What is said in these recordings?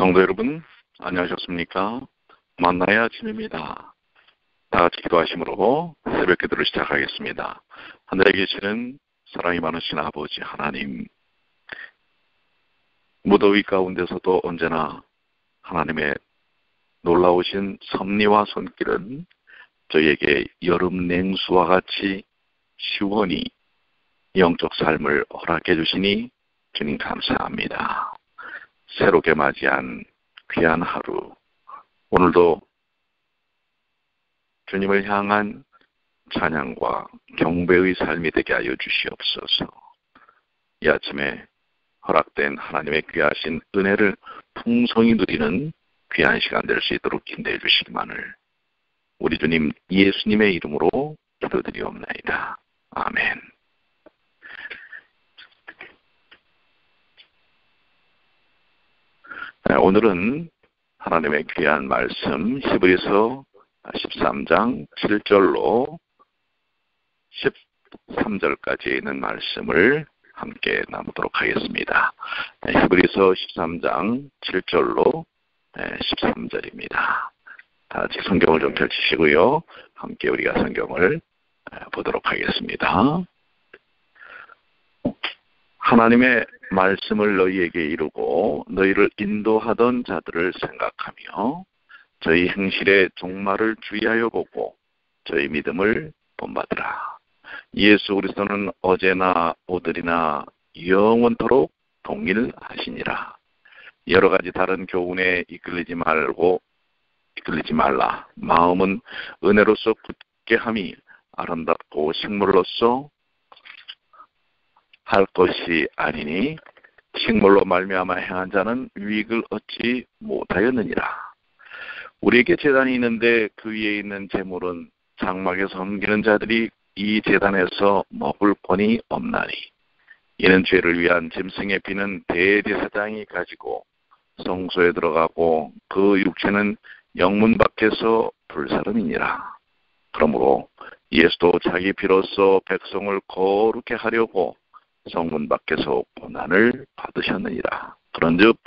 성도 여러분, 안녕하셨습니까? 만나의 아침입니다. 다 같이 기도하심으로 새벽 기도를 시작하겠습니다. 하늘에 계시는 사랑이 많으신 아버지 하나님, 무더위 가운데서도 언제나 하나님의 놀라우신 섭리와 손길은 저희에게 여름 냉수와 같이 시원히 영적 삶을 허락해 주시니 주님 감사합니다. 새롭게 맞이한 귀한 하루, 오늘도 주님을 향한 찬양과 경배의 삶이 되게 하여 주시옵소서. 이 아침에 허락된 하나님의 귀하신 은혜를 풍성히 누리는 귀한 시간 될 수 있도록 인도해 주시기만을 우리 주님 예수님의 이름으로 기도드리옵나이다. 아멘. 오늘은 하나님의 귀한 말씀 히브리서 13장 7절로 13절까지 있는 말씀을 함께 나누도록 하겠습니다. 히브리서 13장 7절로 13절입니다. 다 같이 성경을 좀 펼치시고요. 함께 우리가 성경을 보도록 하겠습니다. 하나님의 말씀을 너희에게 이루고 너희를 인도하던 자들을 생각하며 저희 행실의 종말을 주의하여 보고 저희 믿음을 본받으라. 예수 그리스도는 어제나 오늘이나 영원토록 동일하시니라. 여러 가지 다른 교훈에 이끌리지 말라. 마음은 은혜로서 굳게 함이 아름답고 식물로서 할 것이 아니니 식물로 말미암아 행한 자는 유익을 얻지 못하였느니라. 우리에게 제단이 있는데 그 위에 있는 제물은 장막에 섬기는 자들이 이 제단에서 먹을 권이 없나니 이는 죄를 위한 짐승의 피는 대제사장이 가지고 성소에 들어가고 그 육체는 영문 밖에서 불사름이니라. 그러므로 예수도 자기 피로써 백성을 거룩해 하려고 성문 밖에서 고난을 받으셨느니라. 그런즉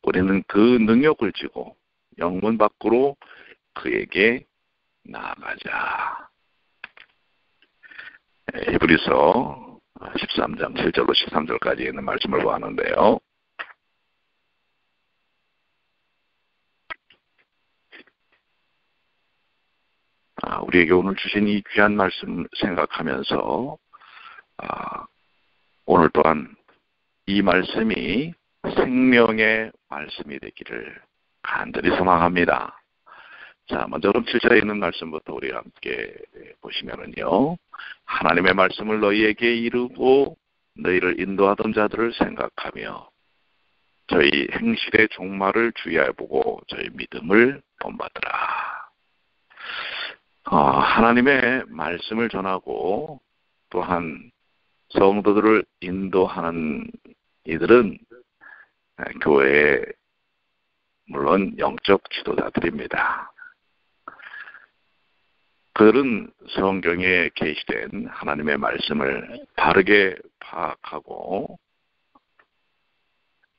우리는 그 능력을 지고 영문 밖으로 그에게 나아가자. 히브리서 13장 7절로 13절까지 있는 말씀을 보았는데요. 우리에게 오늘 주신 이 귀한 말씀 생각하면서 오늘 또한 이 말씀이 생명의 말씀이 되기를 간절히 소망합니다. 자, 먼저 그럼 7절에 있는 말씀부터 우리 함께 보시면은요. 하나님의 말씀을 너희에게 이루고 너희를 인도하던 자들을 생각하며 저희 행실의 종말을 주의하여 보고 저희 믿음을 본받으라. 하나님의 말씀을 전하고 또한 성도들을 인도하는 이들은 교회의 물론 영적 지도자들입니다. 그들은 성경에 계시된 하나님의 말씀을 바르게 파악하고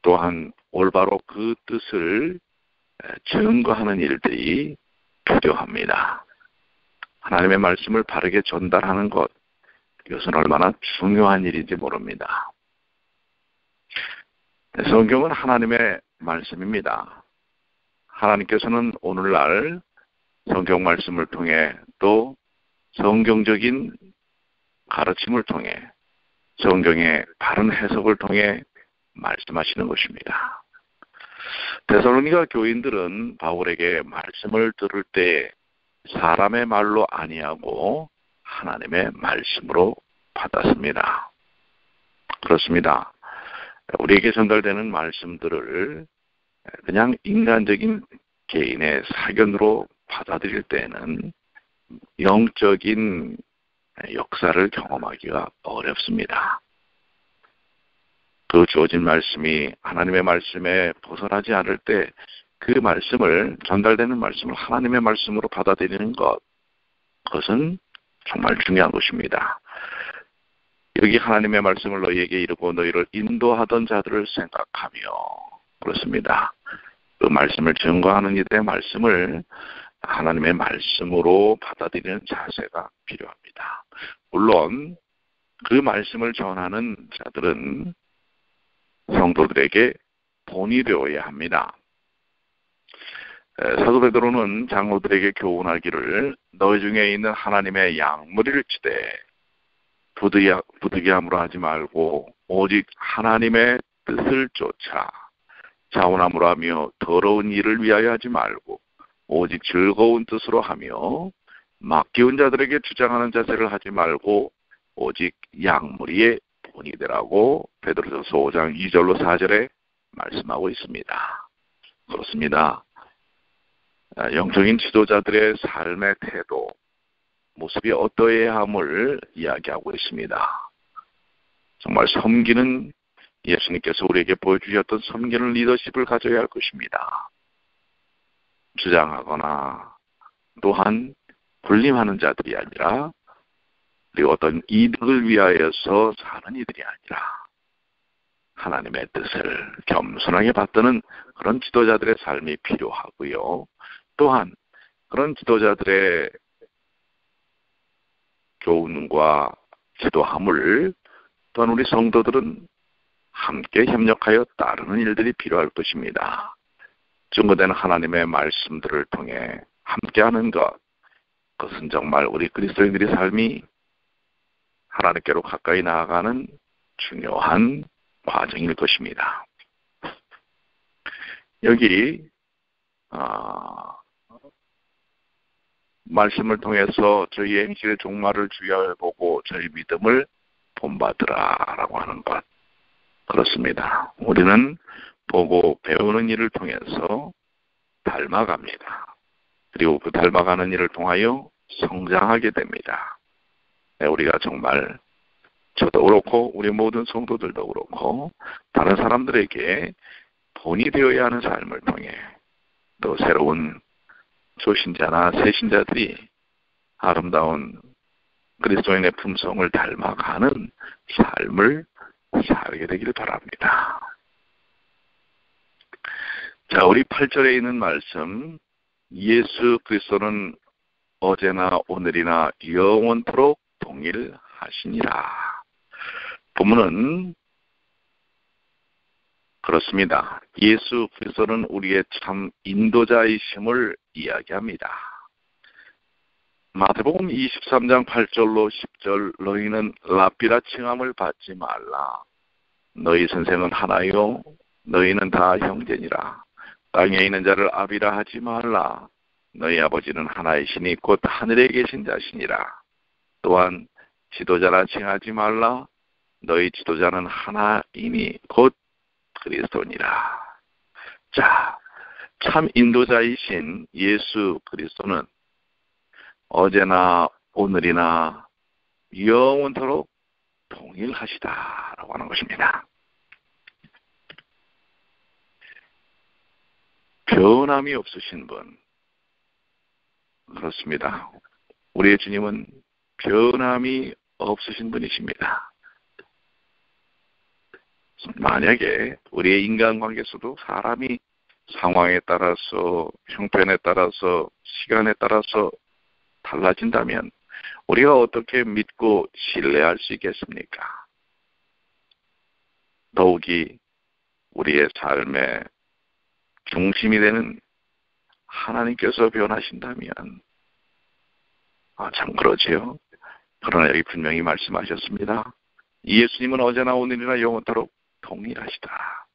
또한 올바로 그 뜻을 증거하는 일들이 필요합니다. 하나님의 말씀을 바르게 전달하는 것, 이것은 얼마나 중요한 일인지 모릅니다. 성경은 하나님의 말씀입니다. 하나님께서는 오늘날 성경 말씀을 통해 또 성경적인 가르침을 통해 성경의 바른 해석을 통해 말씀하시는 것입니다. 데살로니가 교인들은 바울에게 말씀을 들을 때 사람의 말로 아니하고 하나님의 말씀으로 받았습니다. 그렇습니다. 우리에게 전달되는 말씀들을 그냥 인간적인 개인의 사견으로 받아들일 때는 영적인 역사를 경험하기가 어렵습니다. 그 주어진 말씀이 하나님의 말씀에 벗어나지 않을 때 그 말씀을, 전달되는 말씀을 하나님의 말씀으로 받아들이는 것, 그것은 정말 중요한 것입니다. 여기 하나님의 말씀을 너희에게 이르고 너희를 인도하던 자들을 생각하며, 그렇습니다. 그 말씀을 증거하는 이들의 말씀을 하나님의 말씀으로 받아들이는 자세가 필요합니다. 물론 그 말씀을 전하는 자들은 성도들에게 본이 되어야 합니다. 사도 베드로는 장로들에게 교훈하기를 너희 중에 있는 하나님의 양무리를 치되 부득이함으로 하지 말고 오직 하나님의 뜻을 쫓아 자원함으로 하며 더러운 일을 위하여 하지 말고 오직 즐거운 뜻으로 하며 맡기운 자들에게 주장하는 자세를 하지 말고 오직 양무리의 본이 되라고 베드로전서 5장 2절로 4절에 말씀하고 있습니다. 그렇습니다. 영적인 지도자들의 삶의 태도, 모습이 어떠해야 함을 이야기하고 있습니다. 정말 섬기는 예수님께서 우리에게 보여주셨던 섬기는 리더십을 가져야 할 것입니다. 주장하거나 또한 군림하는 자들이 아니라 그리고 어떤 이득을 위하여서 사는 이들이 아니라 하나님의 뜻을 겸손하게 받드는 그런 지도자들의 삶이 필요하고요. 또한 그런 지도자들의 교훈과 기도함을 또한 우리 성도들은 함께 협력하여 따르는 일들이 필요할 것입니다. 증거되는 하나님의 말씀들을 통해 함께하는 것, 그것은 정말 우리 그리스도인들의 삶이 하나님께로 가까이 나아가는 중요한 과정일 것입니다. 여기 말씀을 통해서 저희의 행실의 종말을 주의하여 보고 저희 믿음을 본받으라라고 하는 것, 그렇습니다. 우리는 보고 배우는 일을 통해서 닮아갑니다. 그리고 그 닮아가는 일을 통하여 성장하게 됩니다. 우리가 정말 저도 그렇고 우리 모든 성도들도 그렇고 다른 사람들에게 본이 되어야 하는 삶을 통해 또 새로운 초신자나 새신자들이 아름다운 그리스도인의 품성을 닮아가는 삶을 살게 되기를 바랍니다. 자, 우리 8절에 있는 말씀, 예수 그리스도는 어제나 오늘이나 영원토록 동일하시니라. 본문은 그렇습니다. 예수 그리스도는 우리의 참 인도자이심을 이야기합니다. 마태복음 23장 8절로 10절, 너희는 랍비라 칭함을 받지 말라. 너희 선생은 하나요, 너희는 다 형제니라. 땅에 있는 자를 아비라 하지 말라. 너희 아버지는 하나이시니 곧 하늘에 계신 자시니라. 또한 지도자라 칭하지 말라. 너희 지도자는 하나이니 곧 그리스도니라. 자, 참 인도자이신 예수 그리스도는 어제나 오늘이나 영원토록 동일하시다라고 하는 것입니다. 변함이 없으신 분, 그렇습니다. 우리의 주님은 변함이 없으신 분이십니다. 만약에 우리의 인간관계에서도 사람이 상황에 따라서, 형편에 따라서, 시간에 따라서 달라진다면 우리가 어떻게 믿고 신뢰할 수 있겠습니까? 더욱이 우리의 삶의 중심이 되는 하나님께서 변하신다면 참 그러지요. 그러나 여기 분명히 말씀하셨습니다. 예수님은 어제나 오늘이나 영원토록 동일하시다.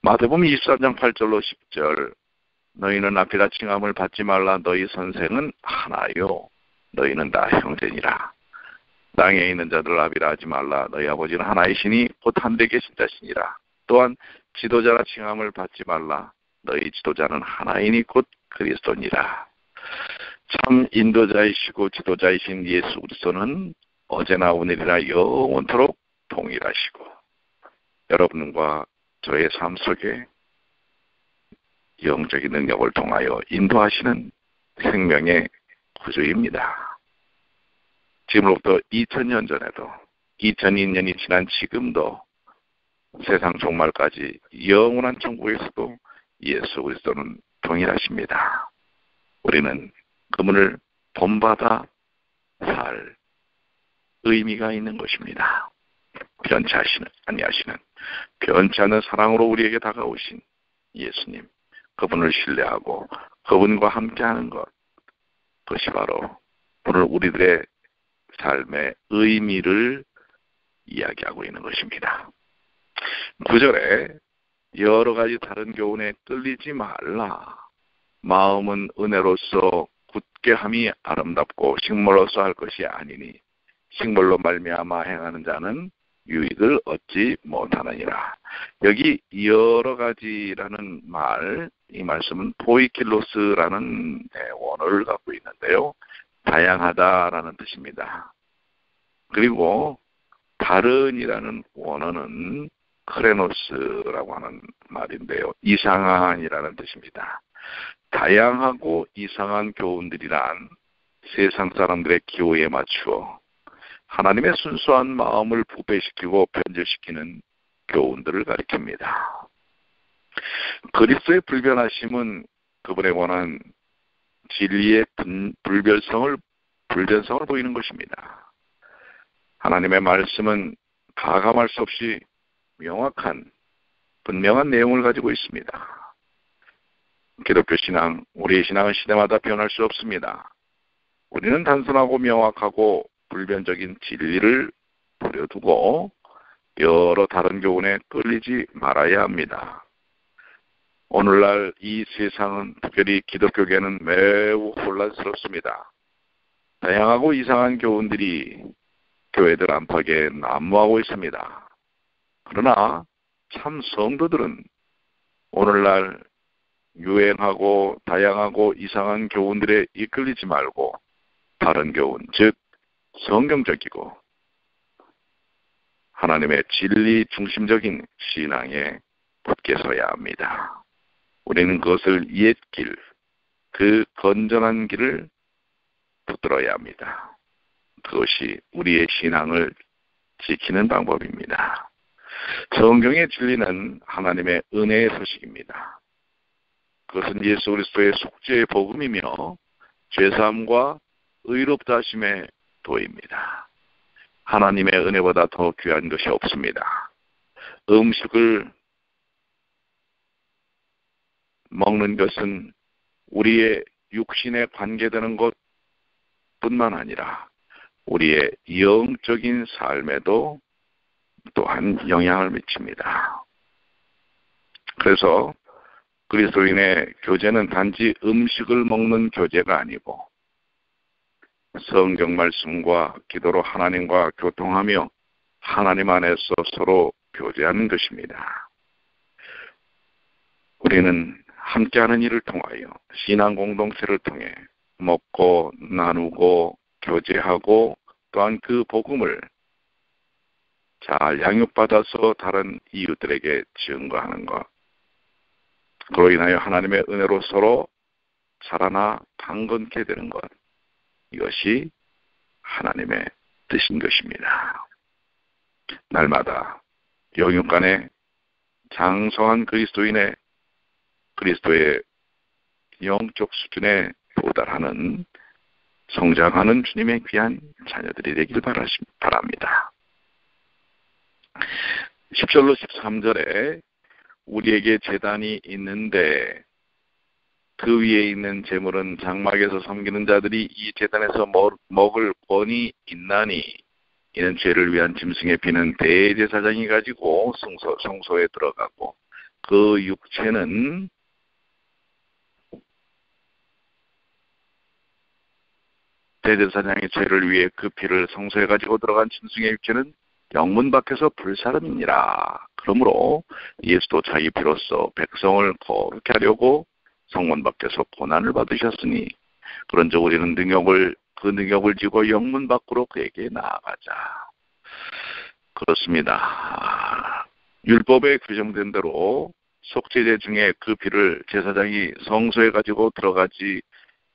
마태복음 23장 8절로 10절, 너희는 앞이라 칭함을 받지 말라. 너희 선생은 하나요, 너희는 다 형제니라. 땅에 있는 자들 아비라 하지 말라. 너희 아버지는 하나이시니 곧 하늘에 계신 자시니라. 또한 지도자라 칭함을 받지 말라. 너희 지도자는 하나이니 곧 그리스도니라. 참 인도자이시고 지도자이신 예수 그리스도는 어제나 오늘이나 영원토록 동일하시고 여러분과 저의 삶 속에 영적인 능력을 통하여 인도하시는 생명의 구주입니다. 지금으로부터 2000년 전에도 2002년이 지난 지금도 세상 종말까지 영원한 천국에서도 예수 그리스도는 동일하십니다. 우리는 그분을 본받아 살 의미가 있는 것입니다. 변치 아니하시는 변치 않는 사랑으로 우리에게 다가오신 예수님, 그분을 신뢰하고 그분과 함께하는 것, 그것이 바로 오늘 우리들의 삶의 의미를 이야기하고 있는 것입니다. 9절에 여러 가지 다른 교훈에 끌리지 말라. 마음은 은혜로서 굳게 함이 아름답고 식물로서 할 것이 아니니 식물로 말미암아 행하는 자는 유익을 얻지 못하느니라. 여기 여러 가지라는 말, 이 말씀은 포이킬로스라는 원어를 갖고 있는데요. 다양하다라는 뜻입니다. 그리고 다른이라는 원어는 크레노스라고 하는 말인데요. 이상한이라는 뜻입니다. 다양하고 이상한 교훈들이란 세상 사람들의 기호에 맞추어 하나님의 순수한 마음을 부패시키고 변질시키는 교훈들을 가리킵니다. 그리스도의 불변하심은 그분에 관한 진리의 불변성을 보이는 것입니다. 하나님의 말씀은 가감할 수 없이 명확한, 분명한 내용을 가지고 있습니다. 기독교 신앙, 우리의 신앙은 시대마다 변할 수 없습니다. 우리는 단순하고 명확하고 불변적인 진리를 버려두고 여러 다른 교훈에 끌리지 말아야 합니다. 오늘날 이 세상은, 특별히 기독교계는 매우 혼란스럽습니다. 다양하고 이상한 교훈들이 교회들 안팎에 난무하고 있습니다. 그러나 참 성도들은 오늘날 유행하고 다양하고 이상한 교훈들에 이끌리지 말고 다른 교훈, 즉 성경적이고 하나님의 진리 중심적인 신앙에 굳게 서야 합니다. 우리는 그것을 옛 길, 그 건전한 길을 붙들어야 합니다. 그것이 우리의 신앙을 지키는 방법입니다. 성경의 진리는 하나님의 은혜의 소식입니다. 그것은 예수 그리스도의 속죄의 복음이며 죄사함과 의롭다 하심의 도입니다. 하나님의 은혜보다 더 귀한 것이 없습니다. 음식을 먹는 것은 우리의 육신에 관계되는 것뿐만 아니라 우리의 영적인 삶에도 또한 영향을 미칩니다. 그래서 그리스도인의 교제는 단지 음식을 먹는 교제가 아니고 성경 말씀과 기도로 하나님과 교통하며 하나님 안에서 서로 교제하는 것입니다. 우리는 함께하는 일을 통하여 신앙 공동체를 통해 먹고 나누고 교제하고 또한 그 복음을 잘 양육받아서 다른 이웃들에게 증거하는 것, 그로 인하여 하나님의 은혜로 서로 자라나 강건케 되는 것, 이것이 하나님의 뜻인 것입니다. 날마다 영육간에 장성한 그리스도의 영적 수준에 도달하는 성장하는 주님의 귀한 자녀들이 되길 바랍니다. 10절로 13절에 우리에게 제단이 있는데 그 위에 있는 제물은 장막에서 섬기는 자들이 이 제단에서 먹을 권이 있나니 이는 죄를 위한 짐승의 피는 대제사장이 가지고 성소에 들어가고 그 육체는 대제사장의 죄를 위해 그 피를 성소에 가지고 들어간 짐승의 육체는 영문 밖에서 불사름이니라. 그러므로 예수도 자기 피로써 백성을 거룩케 하려고 성문 밖에서 고난을 받으셨으니 그런즉 우리는 그 능력을 지고 영문 밖으로 그에게 나아가자. 그렇습니다. 율법에 규정된 대로 속죄제 중에 그 피를 제사장이 성소에 가지고 들어가지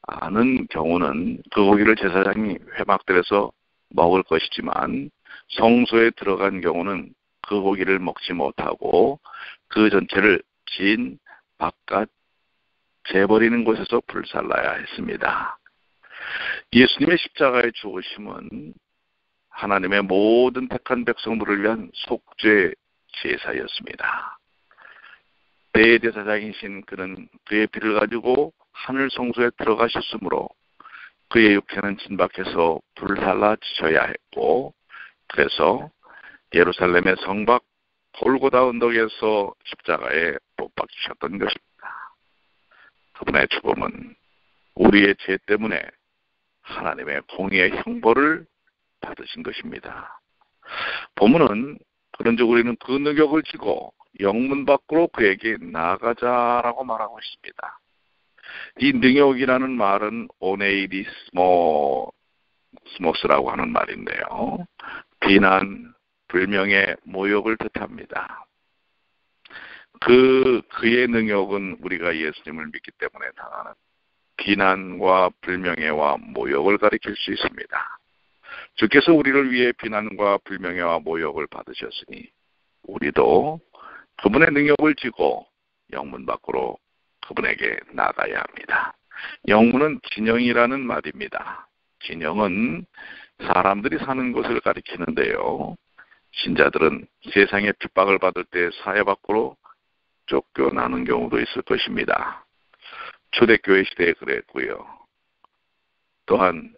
않은 경우는 그 고기를 제사장이 회막들에서 먹을 것이지만 성소에 들어간 경우는 그 고기를 먹지 못하고 그 전체를 진 바깥 재버리는 곳에서 불살라야 했습니다. 예수님의 십자가의 죽으심은 하나님의 모든 택한 백성들을 위한 속죄 제사였습니다. 대제사장이신 그는 그의 피를 가지고 하늘 성소에 들어가셨으므로 그의 육체는 진박해서 불살라지셔야 했고, 그래서 예루살렘의 성박 골고다 언덕에서 십자가에 못 박히셨던 것입니다. 그분의 죽음은 우리의 죄 때문에 하나님의 공의의 형벌을 받으신 것입니다. 본문은 그런즉 우리는 그 능력을 지고 영문 밖으로 그에게 나아가자라고 말하고 있습니다. 이 능력이라는 말은 오네이디스모스라고 하는 말인데요. 비난, 불명예, 모욕을 뜻합니다. 그의 능력은 우리가 예수님을 믿기 때문에 당하는 비난과 불명예와 모욕을 가리킬 수 있습니다. 주께서 우리를 위해 비난과 불명예와 모욕을 받으셨으니 우리도 그분의 능력을 지고 영문 밖으로 그분에게 나가야 합니다. 영문은 진영이라는 말입니다. 진영은 사람들이 사는 곳을 가리키는데요. 신자들은 세상의 핍박을 받을 때 사회 밖으로 쫓겨나는 경우도 있을 것입니다. 초대교회 시대에 그랬고요. 또한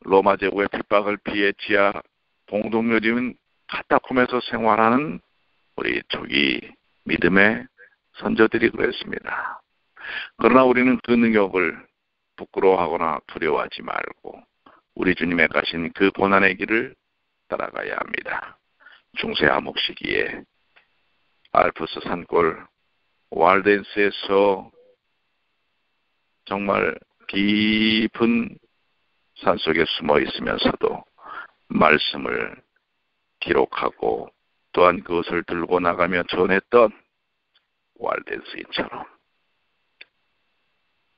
로마 제국의 핍박을 피해 지하 공동묘지인 카타콤에서 생활하는 우리 초기 믿음의 선조들이 그랬습니다. 그러나 우리는 그 능력을 부끄러워하거나 두려워하지 말고 우리 주님의 가신 그 고난의 길을 따라가야 합니다. 중세 암흑 시기에 알프스 산골 왈덴스에서 정말 깊은 산속에 숨어 있으면서도 말씀을 기록하고 또한 그것을 들고 나가며 전했던 왈덴스인처럼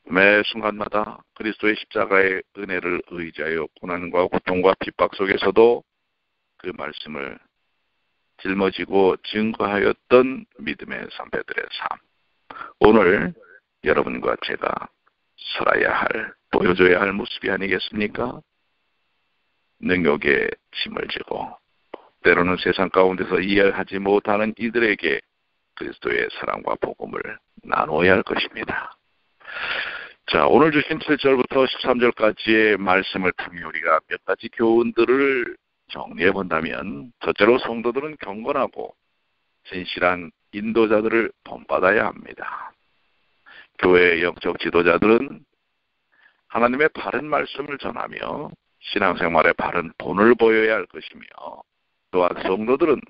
매 순간마다 그리스도의 십자가의 은혜를 의지하여 고난과 고통과 핍박 속에서도 그 말씀을 짊어지고 증거하였던 믿음의 선배들의 삶. 오늘 여러분과 제가 살아야 할, 보여줘야 할 모습이 아니겠습니까? 능욕의 짐을 지고 때로는 세상 가운데서 이해하지 못하는 이들에게 그리스도의 사랑과 복음을 나눠야 할 것입니다. 자, 오늘 주신 7절부터 13절까지의 말씀을 통해 우리가 몇 가지 교훈들을 정리해 본다면, 첫째로 성도들은 경건하고 진실한 인도자들을 본받아야 합니다. 교회의 영적 지도자들은 하나님의 바른 말씀을 전하며 신앙생활의 바른 본을 보여야 할 것이며, 또한 성도들은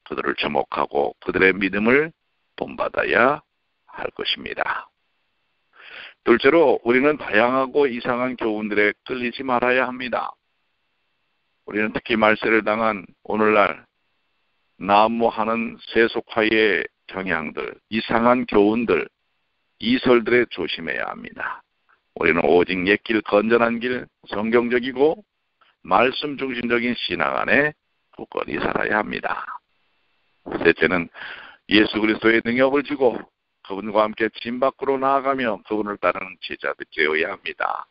그들을 주목하고 그들의 믿음을 본받아야 할 것입니다. 둘째로 우리는 다양하고 이상한 교훈들에 끌리지 말아야 합니다. 우리는 특히 말세를 당한 오늘날 난무하는 세속화의 경향들, 이상한 교훈들, 이설들에 조심해야 합니다. 우리는 오직 옛길, 건전한 길, 성경적이고 말씀 중심적인 신앙 안에 굳건히 살아야 합니다. 셋째는 예수 그리스도의 능력을 지고 그분과 함께 짐 밖으로 나아가며 그분을 따르는 제자들이 되어야 합니다.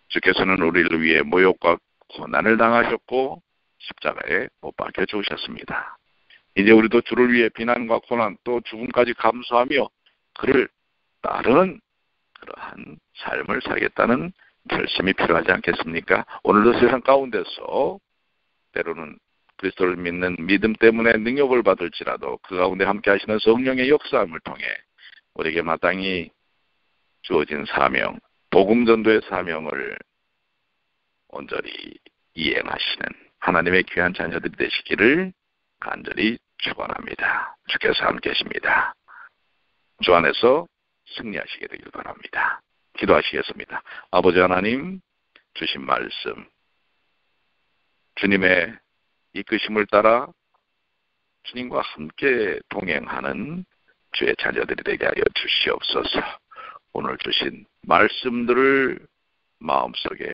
주께서는 우리를 위해 모욕과 고난을 당하셨고 십자가에 못 박혀 죽으셨습니다. 이제 우리도 주를 위해 비난과 고난 또 죽음까지 감수하며 그를 따르는 그러한 삶을 살겠다는 결심이 필요하지 않겠습니까? 오늘도 세상 가운데서 때로는 그리스도를 믿는 믿음 때문에 능력을 받을지라도 그 가운데 함께 하시는 성령의 역사함을 통해 우리에게 마땅히 주어진 사명, 복음전도의 사명을 온전히 이행하시는 하나님의 귀한 자녀들이 되시기를 간절히 축원합니다. 주께서 함께 계십니다. 주 안에서 승리하시게 되길 바랍니다. 기도하시겠습니다. 아버지 하나님, 주신 말씀, 주님의 이끄심을 따라 주님과 함께 동행하는 주의 자녀들이 되게 하여 주시옵소서. 오늘 주신 말씀들을 마음속에